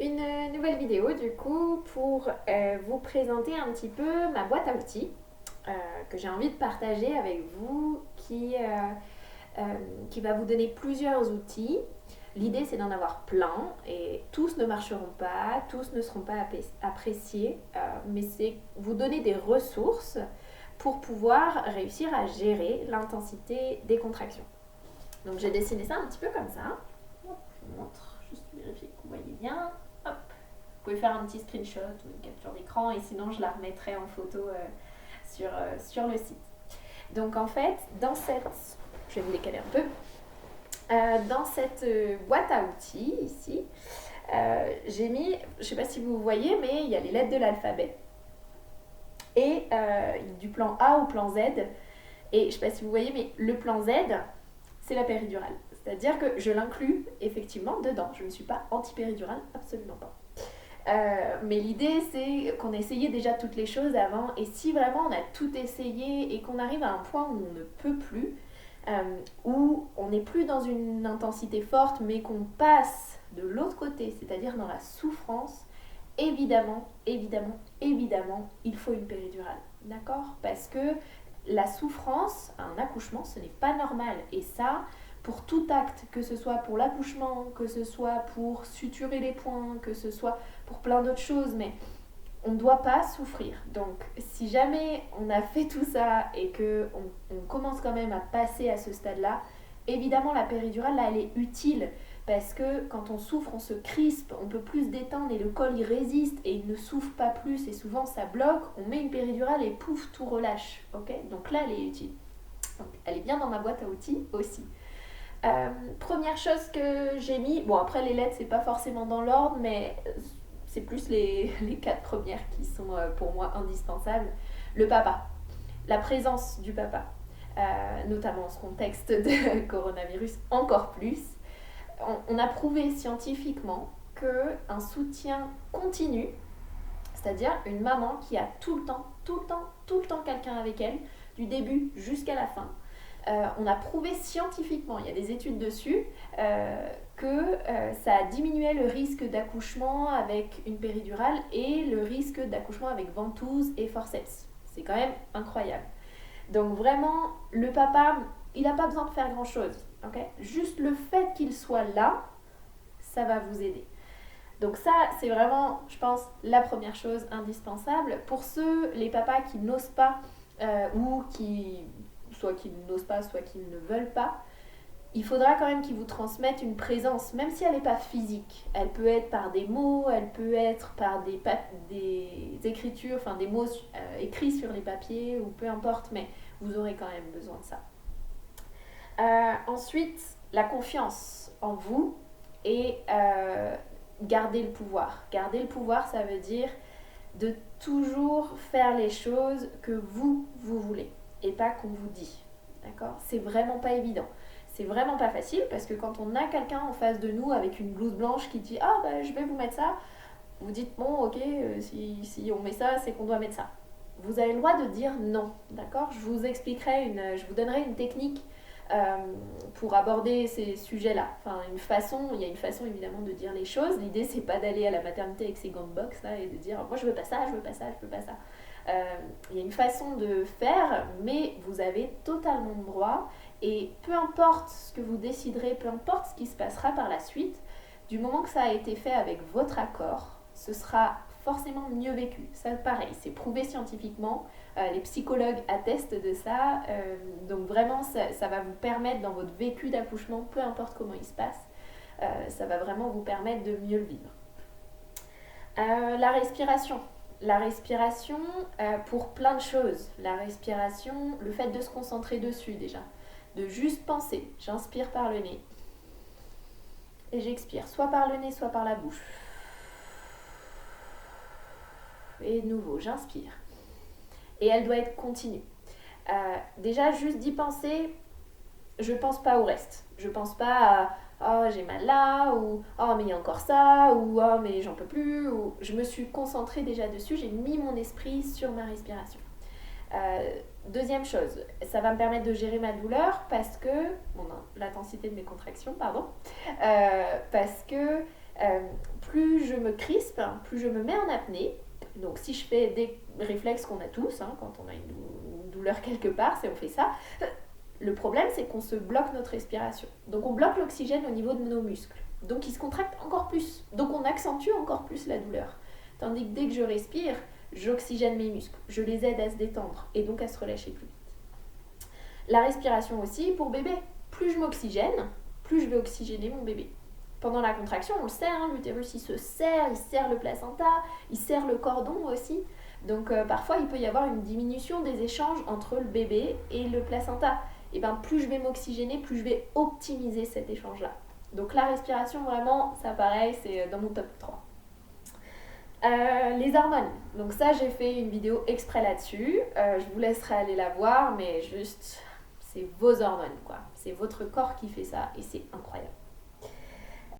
Une nouvelle vidéo du coup pour vous présenter un petit peu ma boîte à outils que j'ai envie de partager avec vous qui va vous donner plusieurs outils. L'idée c'est d'en avoir plein et tous ne marcheront pas, tous ne seront pas appréciés, mais c'est vous donner des ressources pour pouvoir réussir à gérer l'intensité des contractions. Donc j'ai dessiné ça un petit peu comme ça. Hop, je vous montre, juste vérifier que vous voyez bien. Hop. Vous pouvez faire un petit screenshot ou une capture d'écran et sinon je la remettrai en photo sur le site. Donc en fait, je vais me décaler un peu, dans cette boîte à outils ici, j'ai mis, je ne sais pas si vous voyez, mais il y a les lettres de l'alphabet et du plan A au plan Z. Et je ne sais pas si vous voyez, mais le plan Z, c'est la péridurale. C'est-à-dire que je l'inclus effectivement dedans. Je ne suis pas anti-péridurale, absolument pas. Mais l'idée c'est qu'on essayait déjà toutes les choses avant, et si vraiment on a tout essayé et qu'on arrive à un point où on ne peut plus, où on n'est plus dans une intensité forte mais qu'on passe de l'autre côté, c'est-à-dire dans la souffrance, évidemment, il faut une péridurale, d'accord? Parce que la souffrance à un accouchement, ce n'est pas normal, et ça, pour tout acte, que ce soit pour l'accouchement, que ce soit pour suturer les points, que ce soit pour plein d'autres choses, mais on ne doit pas souffrir. Donc si jamais on a fait tout ça et qu'on commence quand même à passer à ce stade-là, évidemment la péridurale, là, elle est utile parce que quand on souffre, on se crispe, on peut plus se détendre et le col il résiste et il ne souffre pas plus et souvent ça bloque. On met une péridurale et pouf, tout relâche. Ok, donc là, elle est utile. Donc, elle est bien dans ma boîte à outils aussi. Première chose que j'ai mis, bon après les lettres c'est pas forcément dans l'ordre, mais c'est plus les quatre premières qui sont pour moi indispensables. Le papa, la présence du papa, notamment en ce contexte de coronavirus encore plus. On a prouvé scientifiquement qu'un soutien continu, c'est-à-dire une maman qui a tout le temps quelqu'un avec elle, du début jusqu'à la fin, on a prouvé scientifiquement, il y a des études dessus, que ça a diminué le risque d'accouchement avec une péridurale et le risque d'accouchement avec ventouse et forceps. C'est quand même incroyable. Donc vraiment, le papa, il n'a pas besoin de faire grand-chose. Okay, juste le fait qu'il soit là, ça va vous aider. Donc ça, c'est vraiment, je pense, la première chose indispensable. Pour les papas qui n'osent pas ou qui soit qu'ils n'osent pas, soit qu'ils ne veulent pas, il faudra quand même qu'ils vous transmettent une présence, même si elle n'est pas physique. Elle peut être par des mots, elle peut être par des écritures, enfin des mots écrits sur les papiers, ou peu importe, mais vous aurez quand même besoin de ça. Ensuite, la confiance en vous et garder le pouvoir. Garder le pouvoir, ça veut dire de toujours faire les choses que vous voulez et pas qu'on vous dit. D'accord ? C'est vraiment pas évident. C'est vraiment pas facile parce que quand on a quelqu'un en face de nous avec une blouse blanche qui dit ah bah je vais vous mettre ça, vous dites bon ok si on met ça c'est qu'on doit mettre ça. Vous avez le droit de dire non, d'accord ? Je vous donnerai une technique pour aborder ces sujets-là. Enfin, il y a une façon évidemment de dire les choses. L'idée, c'est pas d'aller à la maternité avec ses gants de boxe là, et de dire moi je veux pas ça, je veux pas ça, je veux pas ça. Il y a une façon de faire, mais vous avez totalement le droit. Et peu importe ce que vous déciderez, peu importe ce qui se passera par la suite, du moment que ça a été fait avec votre accord, ce sera forcément mieux vécu. Ça, pareil, c'est prouvé scientifiquement. Les psychologues attestent de ça. Donc vraiment, ça va vous permettre dans votre vécu d'accouchement, peu importe comment il se passe, ça va vraiment vous permettre de mieux le vivre. La respiration. La respiration pour plein de choses. La respiration, le fait de se concentrer dessus déjà. De juste penser. J'inspire par le nez. Et j'expire, soit par le nez, soit par la bouche. Et de nouveau, j'inspire. Et elle doit être continue. Déjà, juste d'y penser, je pense pas au reste. Je pense pas à oh j'ai mal là, ou oh mais il y a encore ça, ou oh mais j'en peux plus. Ou... Je me suis concentrée déjà dessus, j'ai mis mon esprit sur ma respiration. Deuxième chose, ça va me permettre de gérer ma douleur parce que, l'intensité de mes contractions, pardon, parce que plus je me crispe, plus je me mets en apnée. Donc si je fais des réflexes qu'on a tous, quand on a une douleur quelque part, si on fait ça, le problème c'est qu'on se bloque notre respiration. Donc on bloque l'oxygène au niveau de nos muscles. Donc ils se contractent encore plus. Donc on accentue encore plus la douleur. Tandis que dès que je respire, j'oxygène mes muscles, je les aide à se détendre et donc à se relâcher plus vite. La respiration aussi pour bébé. Plus je m'oxygène, plus je vais oxygéner mon bébé. Pendant la contraction, on le sait, l'utérus il se serre, il serre le placenta, il serre le cordon aussi. Donc parfois il peut y avoir une diminution des échanges entre le bébé et le placenta. Et bien plus je vais m'oxygéner, plus je vais optimiser cet échange-là. Donc la respiration vraiment, ça pareil, c'est dans mon top 3. Les hormones. Donc ça, j'ai fait une vidéo exprès là-dessus. Je vous laisserai aller la voir, mais juste, c'est vos hormones, quoi. C'est votre corps qui fait ça et c'est incroyable.